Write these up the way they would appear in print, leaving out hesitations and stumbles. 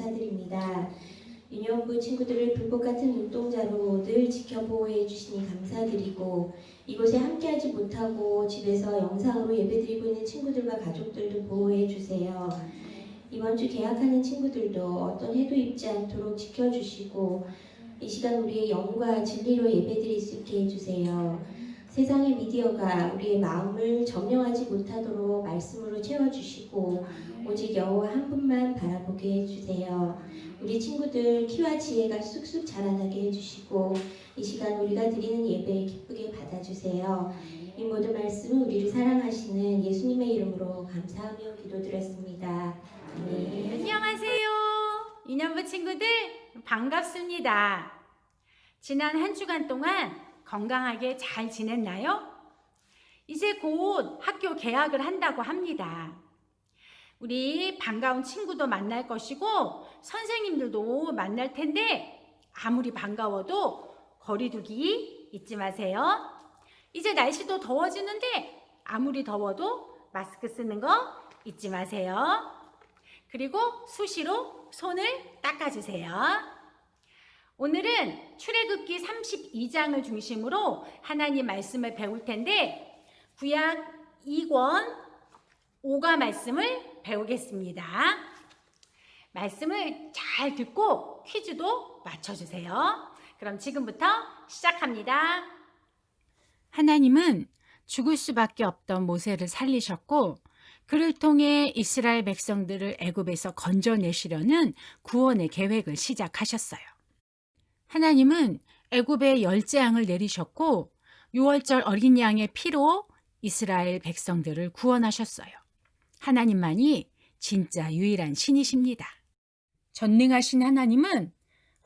감사드립니다. 유년부 친구들을 불꽃 같은 눈동자로 늘 지켜보호해 주시니 감사드리고, 이곳에 함께하지 못하고 집에서 영상으로 예배드리고 있는 친구들과 가족들도 보호해 주세요. 이번 주 개학하는 친구들도 어떤 해도 입지 않도록 지켜주시고, 이 시간 우리의 영과 진리로 예배드릴 수 있게 해주세요. 세상의 미디어가 우리의 마음을 점령하지 못하도록 말씀으로 채워주시고, 오직 여호와 한 분만 바라보게 해주세요. 우리 친구들 키와 지혜가 쑥쑥 자라나게 해주시고, 이 시간 우리가 드리는 예배 기쁘게 받아주세요. 이 모든 말씀은 우리를 사랑하시는 예수님의 이름으로 감사하며 기도드렸습니다. 아멘. 안녕하세요. 유년부 친구들 반갑습니다. 지난 한 주간 동안 건강하게 잘 지냈나요? 이제 곧 학교 개학을 한다고 합니다. 우리 반가운 친구도 만날 것이고 선생님들도 만날 텐데 아무리 반가워도 거리두기 잊지 마세요. 이제 날씨도 더워지는데 아무리 더워도 마스크 쓰는 거 잊지 마세요. 그리고 수시로 손을 닦아주세요. 오늘은 출애굽기 32장을 중심으로 하나님 말씀을 배울 텐데 구약 2권 5가 말씀을 배우겠습니다. 말씀을 잘 듣고 퀴즈도 맞춰주세요. 그럼 지금부터 시작합니다. 하나님은 죽을 수밖에 없던 모세를 살리셨고 그를 통해 이스라엘 백성들을 애굽에서 건져내시려는 구원의 계획을 시작하셨어요. 하나님은 애굽에 열재앙을 내리셨고 6월절 어린 양의 피로 이스라엘 백성들을 구원하셨어요. 하나님만이 진짜 유일한 신이십니다. 전능하신 하나님은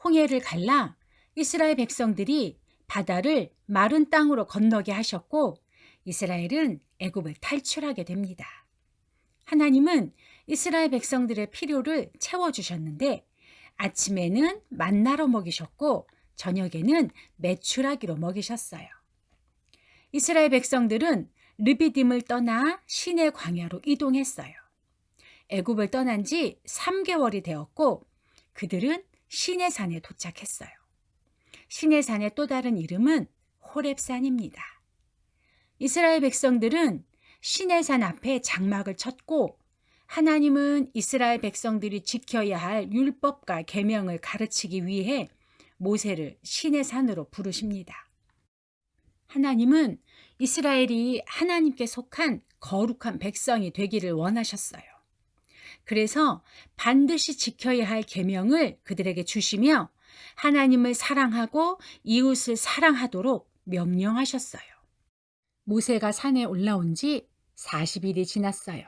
홍해를 갈라 이스라엘 백성들이 바다를 마른 땅으로 건너게 하셨고 이스라엘은 애굽을 탈출하게 됩니다. 하나님은 이스라엘 백성들의 필요를 채워주셨는데 아침에는 만나로 먹이셨고 저녁에는 메추라기로 먹이셨어요. 이스라엘 백성들은 르비딤을 떠나 시내 광야로 이동했어요. 애굽을 떠난 지 3개월이 되었고 그들은 시내산에 도착했어요. 시내산의 또 다른 이름은 호렙산입니다. 이스라엘 백성들은 시내산 앞에 장막을 쳤고 하나님은 이스라엘 백성들이 지켜야 할 율법과 계명을 가르치기 위해 모세를 시내산으로 부르십니다. 하나님은 이스라엘이 하나님께 속한 거룩한 백성이 되기를 원하셨어요. 그래서 반드시 지켜야 할 계명을 그들에게 주시며 하나님을 사랑하고 이웃을 사랑하도록 명령하셨어요. 모세가 산에 올라온 지 40일이 지났어요.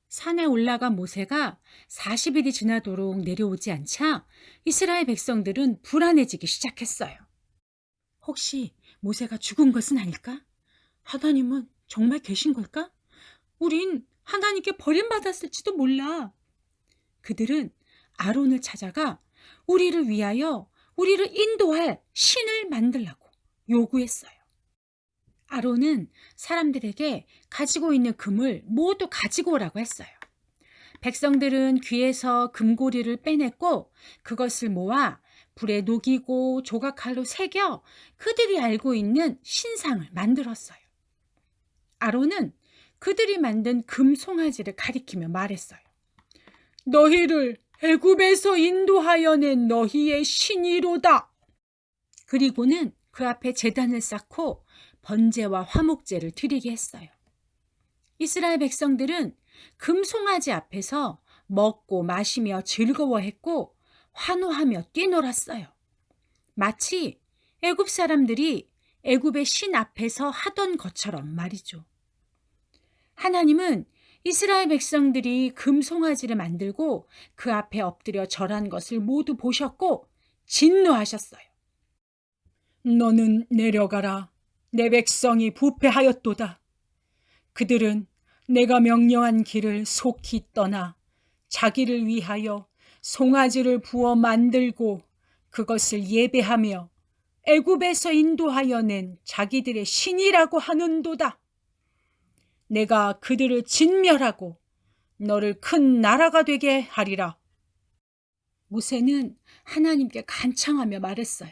산에 올라간 모세가 40일이 지나도록 내려오지 않자 이스라엘 백성들은 불안해지기 시작했어요. 혹시 모세가 죽은 것은 아닐까? 하나님은 정말 계신 걸까? 우린 하나님께 버림받았을지도 몰라. 그들은 아론을 찾아가 우리를 위하여 우리를 인도할 신을 만들라고 요구했어요. 아론은 사람들에게 가지고 있는 금을 모두 가지고 오라고 했어요. 백성들은 귀에서 금고리를 빼냈고 그것을 모아 불에 녹이고 조각칼로 새겨 그들이 알고 있는 신상을 만들었어요. 아론은 그들이 만든 금 송아지를 가리키며 말했어요. 너희를 애굽에서 인도하여 낸 너희의 신이로다. 그리고는 그 앞에 제단을 쌓고 번제와 화목제를 드리게 했어요. 이스라엘 백성들은 금송아지 앞에서 먹고 마시며 즐거워했고 환호하며 뛰놀았어요. 마치 애굽 사람들이 애굽의 신 앞에서 하던 것처럼 말이죠. 하나님은 이스라엘 백성들이 금송아지를 만들고 그 앞에 엎드려 절한 것을 모두 보셨고 진노하셨어요. 너는 내려가라. 내 백성이 부패하였도다. 그들은 내가 명령한 길을 속히 떠나 자기를 위하여 송아지를 부어 만들고 그것을 예배하며 애굽에서 인도하여 낸 자기들의 신이라고 하는도다. 내가 그들을 진멸하고 너를 큰 나라가 되게 하리라. 모세는 하나님께 간청하며 말했어요.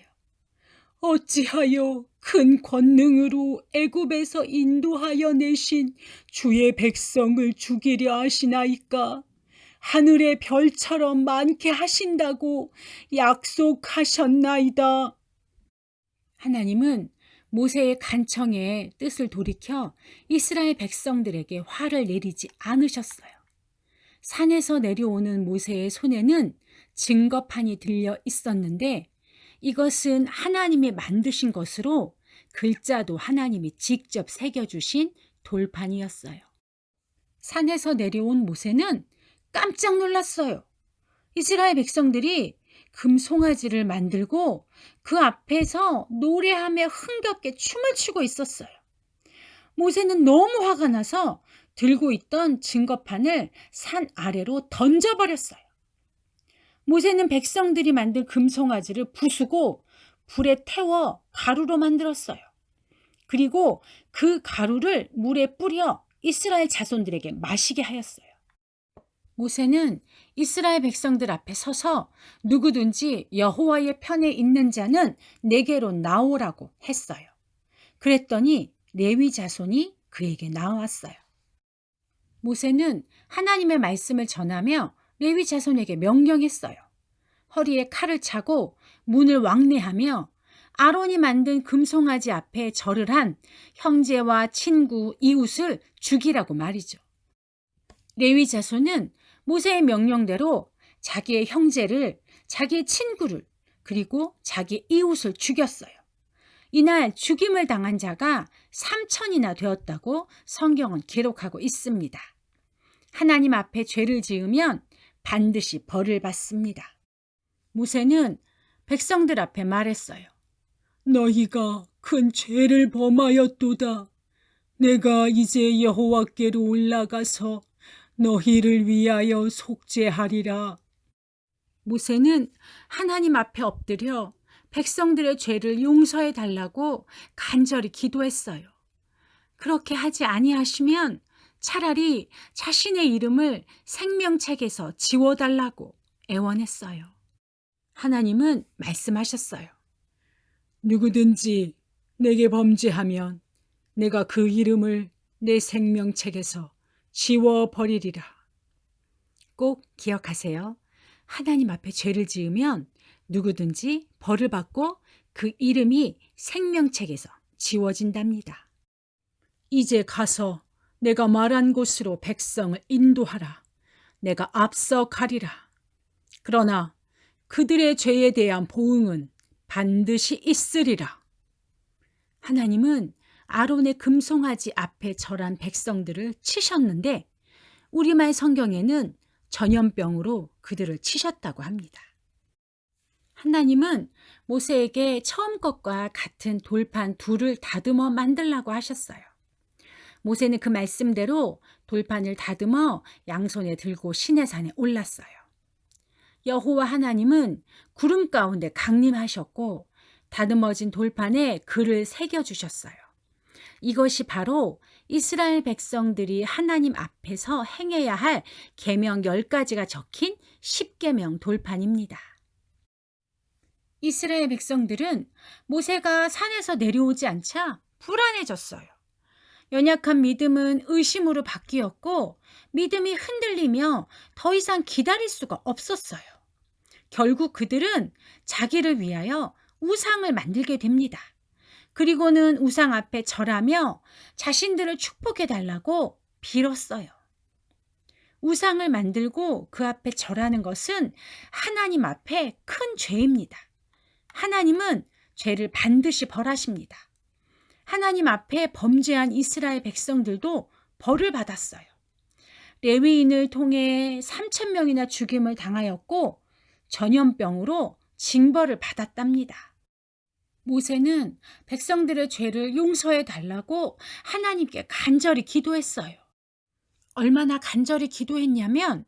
어찌하여 큰 권능으로 애굽에서 인도하여 내신 주의 백성을 죽이려 하시나이까? 하늘의 별처럼 많게 하신다고 약속하셨나이다. 하나님은 모세의 간청에 뜻을 돌이켜 이스라엘 백성들에게 화를 내리지 않으셨어요. 산에서 내려오는 모세의 손에는 증거판이 들려 있었는데 이것은 하나님이 만드신 것으로 글자도 하나님이 직접 새겨주신 돌판이었어요. 산에서 내려온 모세는 깜짝 놀랐어요. 이스라엘 백성들이 금송아지를 만들고 그 앞에서 노래하며 흥겹게 춤을 추고 있었어요. 모세는 너무 화가 나서 들고 있던 증거판을 산 아래로 던져버렸어요. 모세는 백성들이 만든 금송아지를 부수고 불에 태워 가루로 만들었어요. 그리고 그 가루를 물에 뿌려 이스라엘 자손들에게 마시게 하였어요. 모세는 이스라엘 백성들 앞에 서서 누구든지 여호와의 편에 있는 자는 내게로 나오라고 했어요. 그랬더니 레위 자손이 그에게 나왔어요. 모세는 하나님의 말씀을 전하며 레위 자손에게 명령했어요. 허리에 칼을 차고 문을 왕래하며 아론이 만든 금송아지 앞에 절을 한 형제와 친구, 이웃을 죽이라고 말이죠. 레위 자손은 모세의 명령대로 자기의 형제를, 자기의 친구를, 그리고 자기 이웃을 죽였어요. 이날 죽임을 당한 자가 3,000이나 되었다고 성경은 기록하고 있습니다. 하나님 앞에 죄를 지으면 반드시 벌을 받습니다. 모세는 백성들 앞에 말했어요. 너희가 큰 죄를 범하였도다. 내가 이제 여호와께로 올라가서 너희를 위하여 속죄하리라. 모세는 하나님 앞에 엎드려 백성들의 죄를 용서해 달라고 간절히 기도했어요. 그렇게 하지 아니하시면 차라리 자신의 이름을 생명책에서 지워달라고 애원했어요. 하나님은 말씀하셨어요. 누구든지 내게 범죄하면 내가 그 이름을 내 생명책에서 지워버리리라. 꼭 기억하세요. 하나님 앞에 죄를 지으면 누구든지 벌을 받고 그 이름이 생명책에서 지워진답니다. 이제 가서 내가 말한 곳으로 백성을 인도하라. 내가 앞서 가리라. 그러나 그들의 죄에 대한 보응은 반드시 있으리라. 하나님은 아론의 금송아지 앞에 절한 백성들을 치셨는데 우리말 성경에는 전염병으로 그들을 치셨다고 합니다. 하나님은 모세에게 처음 것과 같은 돌판 둘을 다듬어 만들라고 하셨어요. 모세는 그 말씀대로 돌판을 다듬어 양손에 들고 시내산에 올랐어요. 여호와 하나님은 구름 가운데 강림하셨고 다듬어진 돌판에 글을 새겨주셨어요. 이것이 바로 이스라엘 백성들이 하나님 앞에서 행해야 할 계명 10가지가 적힌 10계명 돌판입니다. 이스라엘 백성들은 모세가 산에서 내려오지 않자 불안해졌어요. 연약한 믿음은 의심으로 바뀌었고 믿음이 흔들리며 더 이상 기다릴 수가 없었어요. 결국 그들은 자기를 위하여 우상을 만들게 됩니다. 그리고는 우상 앞에 절하며 자신들을 축복해달라고 빌었어요. 우상을 만들고 그 앞에 절하는 것은 하나님 앞에 큰 죄입니다. 하나님은 죄를 반드시 벌하십니다. 하나님 앞에 범죄한 이스라엘 백성들도 벌을 받았어요. 레위인을 통해 3,000명이나 죽임을 당하였고 전염병으로 징벌을 받았답니다. 모세는 백성들의 죄를 용서해 달라고 하나님께 간절히 기도했어요. 얼마나 간절히 기도했냐면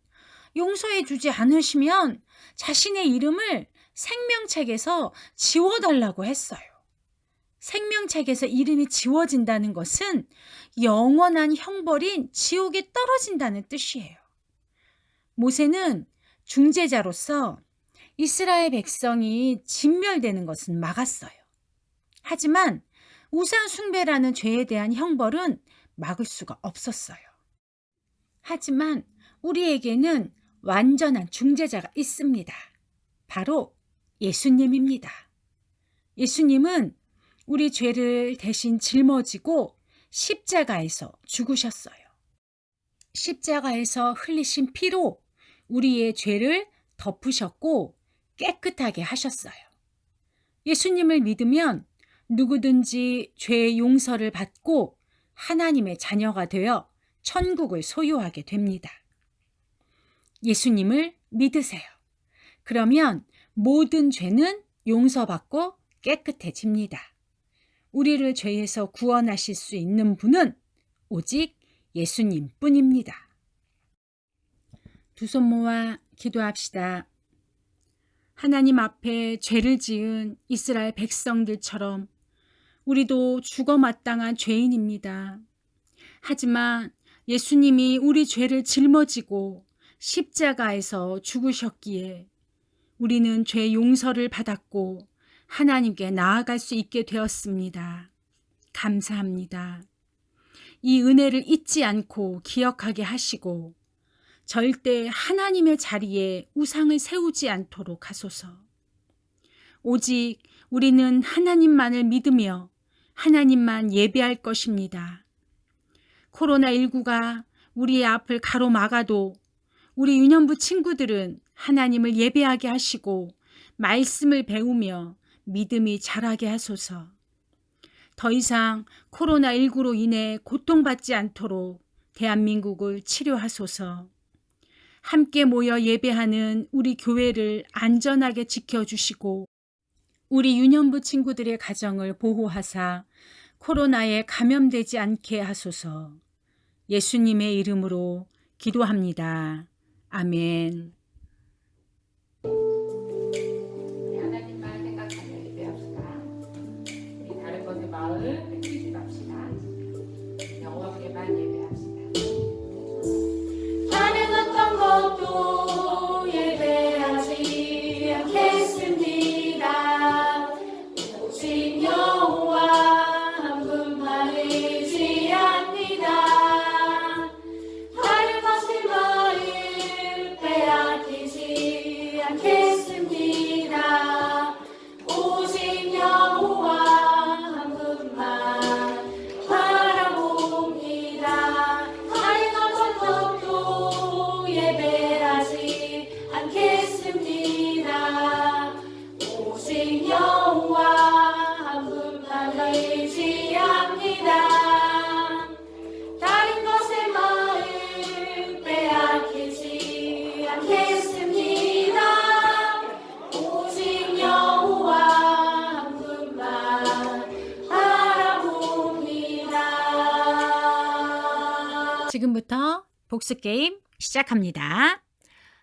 용서해 주지 않으시면 자신의 이름을 생명책에서 지워달라고 했어요. 생명책에서 이름이 지워진다는 것은 영원한 형벌인 지옥에 떨어진다는 뜻이에요. 모세는 중재자로서 이스라엘 백성이 진멸되는 것은 막았어요. 하지만 우상 숭배라는 죄에 대한 형벌은 막을 수가 없었어요. 하지만 우리에게는 완전한 중재자가 있습니다. 바로 예수님입니다. 예수님은 우리 죄를 대신 짊어지고 십자가에서 죽으셨어요. 십자가에서 흘리신 피로 우리의 죄를 덮으셨고 깨끗하게 하셨어요. 예수님을 믿으면 누구든지 죄의 용서를 받고 하나님의 자녀가 되어 천국을 소유하게 됩니다. 예수님을 믿으세요. 그러면 모든 죄는 용서받고 깨끗해집니다. 우리를 죄에서 구원하실 수 있는 분은 오직 예수님 뿐입니다. 두 손 모아 기도합시다. 하나님 앞에 죄를 지은 이스라엘 백성들처럼 우리도 죽어마땅한 죄인입니다. 하지만 예수님이 우리 죄를 짊어지고 십자가에서 죽으셨기에 우리는 죄 용서를 받았고 하나님께 나아갈 수 있게 되었습니다. 감사합니다. 이 은혜를 잊지 않고 기억하게 하시고 절대 하나님의 자리에 우상을 세우지 않도록 하소서. 오직 우리는 하나님만을 믿으며 하나님만 예배할 것입니다. 코로나19가 우리의 앞을 가로막아도 우리 유년부 친구들은 하나님을 예배하게 하시고 말씀을 배우며 믿음이 자라게 하소서. 더 이상 코로나19로 인해 고통받지 않도록 대한민국을 치료하소서. 함께 모여 예배하는 우리 교회를 안전하게 지켜주시고 우리 유년부 친구들의 가정을 보호하사 코로나에 감염되지 않게 하소서. 예수님의 이름으로 기도합니다. 아멘. 하나님만 생각하며 예배합시다. 우리 다른 것에 마음 뺏기지 맙시다. 영원하게만 예배합시다. 다른 어떤 것도 예배하지 않겠습니다. 오직 여호와 한 분만 의지합니다. 다른 것에 마음 빼앗기지 않겠습니다. 오직 여호와 한 분만 바라봅니다. 다른 어떤 것도 예배하지 않겠습니다. 오직 여호와 한 분만 의지합니다. 다른 것에 마음 빼앗기지 않겠습니다. 오직 여호와 한 분만 바라봅니다. 지금부터 복습 게임 시작합니다.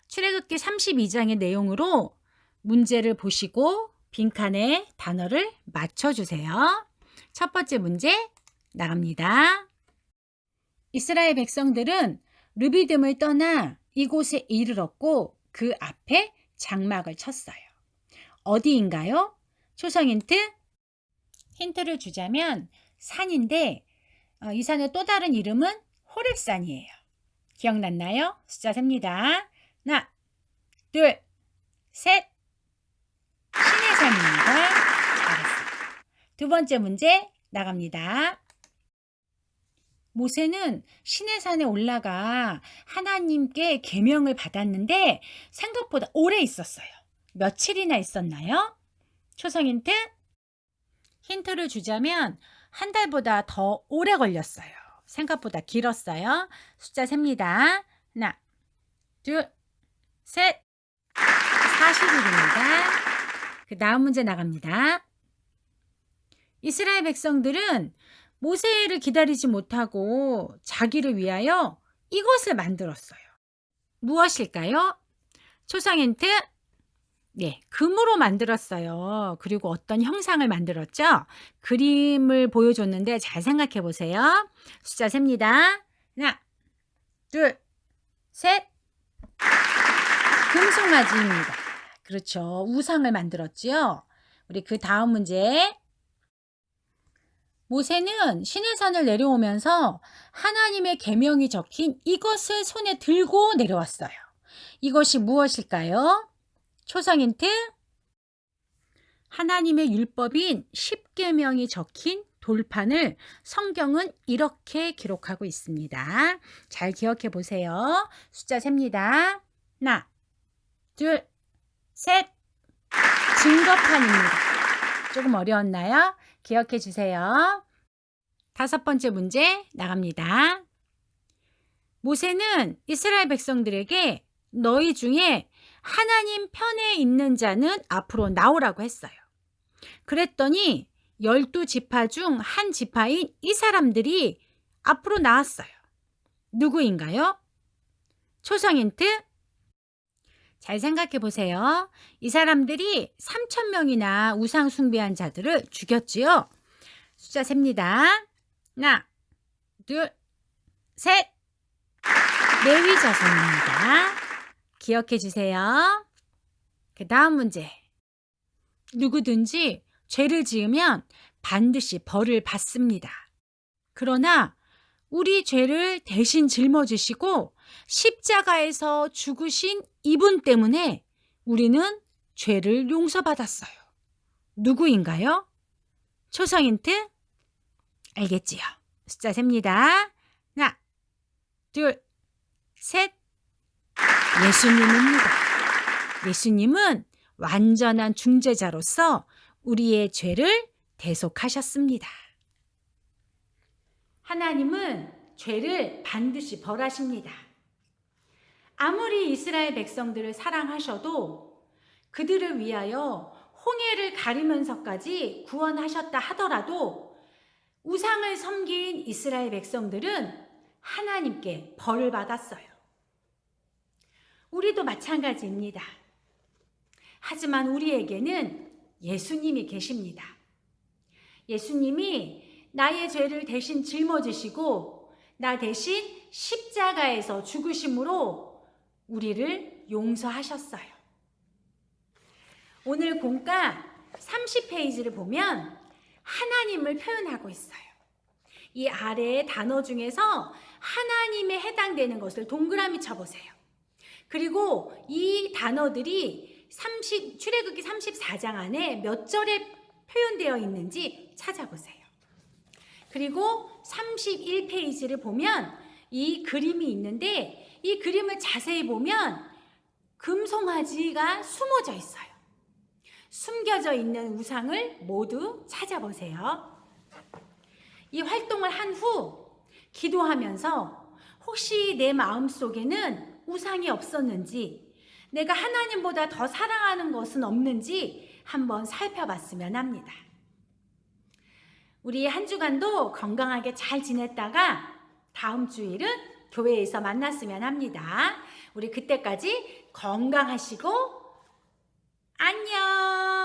출애굽기 32장의 내용으로 문제를 보시고 빈칸에 단어를 맞춰주세요. 첫 번째 문제 나갑니다. 이스라엘 백성들은 르비딤을 떠나 이곳에 이르렀고 그 앞에 장막을 쳤어요. 어디인가요? 초성 힌트를 주자면 산인데 이 산의 또 다른 이름은 호렙산이에요. 기억났나요? 숫자 셉니다. 하나, 둘, 셋. 시내산입니다. 잘했어요. 두 번째 문제 나갑니다. 모세는 시내산에 올라가 하나님께 계명을 받았는데 생각보다 오래 있었어요. 며칠이나 있었나요? 초성 힌트를 주자면 한 달보다 더 오래 걸렸어요. 생각보다 길었어요. 숫자 셉니다. 하나, 둘, 셋. 40일입니다. 그 다음 문제 나갑니다. 이스라엘 백성들은 모세를 기다리지 못하고 자기를 위하여 이것을 만들었어요. 무엇일까요? 초성 네, 금으로 만들었어요. 그리고 어떤 형상을 만들었죠? 그림을 보여줬는데 잘 생각해 보세요. 숫자 셉니다. 하나, 둘, 셋. 금송아지입니다. 그렇죠. 우상을 만들었지요. 우리 그 다음 문제. 모세는 시내산을 내려오면서 하나님의 계명이 적힌 이것을 손에 들고 내려왔어요. 이것이 무엇일까요? 초성 힌트. 하나님의 율법인 십계명이 적힌 돌판을 성경은 이렇게 기록하고 있습니다. 잘 기억해 보세요. 숫자 셉니다. 하나, 둘, 셋. 증거판입니다. 조금 어려웠나요? 기억해 주세요. 5번째 문제 나갑니다. 모세는 이스라엘 백성들에게 너희 중에 하나님 편에 있는 자는 앞으로 나오라고 했어요. 그랬더니 12지파 중 한 지파인 이 사람들이 앞으로 나왔어요. 누구인가요? 초성 힌트. 잘 생각해 보세요. 이 사람들이 3,000명이나 우상 숭배한 자들을 죽였지요. 숫자 셉니다. 하나, 둘, 셋. 레위 자손입니다. 기억해 주세요. 그 다음 문제. 누구든지 죄를 지으면 반드시 벌을 받습니다. 그러나 우리 죄를 대신 짊어지시고 십자가에서 죽으신 이분 때문에 우리는 죄를 용서받았어요. 누구인가요? 초성 힌트. 알겠지요? 숫자 셉니다. 하나, 둘, 셋. 예수님입니다. 예수님은 완전한 중재자로서 우리의 죄를 대속하셨습니다. 하나님은 죄를 반드시 벌하십니다. 아무리 이스라엘 백성들을 사랑하셔도 그들을 위하여 홍해를 가리면서까지 구원하셨다 하더라도 우상을 섬긴 이스라엘 백성들은 하나님께 벌을 받았어요. 우리도 마찬가지입니다. 하지만 우리에게는 예수님이 계십니다. 예수님이 나의 죄를 대신 짊어지시고 나 대신 십자가에서 죽으심으로 우리를 용서하셨어요. 오늘 공과 30페이지를 보면 하나님을 표현하고 있어요. 이 아래의 단어 중에서 하나님에 해당되는 것을 동그라미 쳐보세요. 그리고 이 단어들이 출애굽기 34장 안에 몇 절에 표현되어 있는지 찾아보세요. 그리고 31페이지를 보면 이 그림이 있는데 이 그림을 자세히 보면 금송아지가 숨어져 있어요. 숨겨져 있는 우상을 모두 찾아보세요. 이 활동을 한 후 기도하면서 혹시 내 마음속에는 우상이 없었는지, 내가 하나님보다 더 사랑하는 것은 없는지 한번 살펴봤으면 합니다. 우리 한 주간도 건강하게 잘 지냈다가 다음 주일은 교회에서 만났으면 합니다. 우리 그때까지 건강하시고 안녕!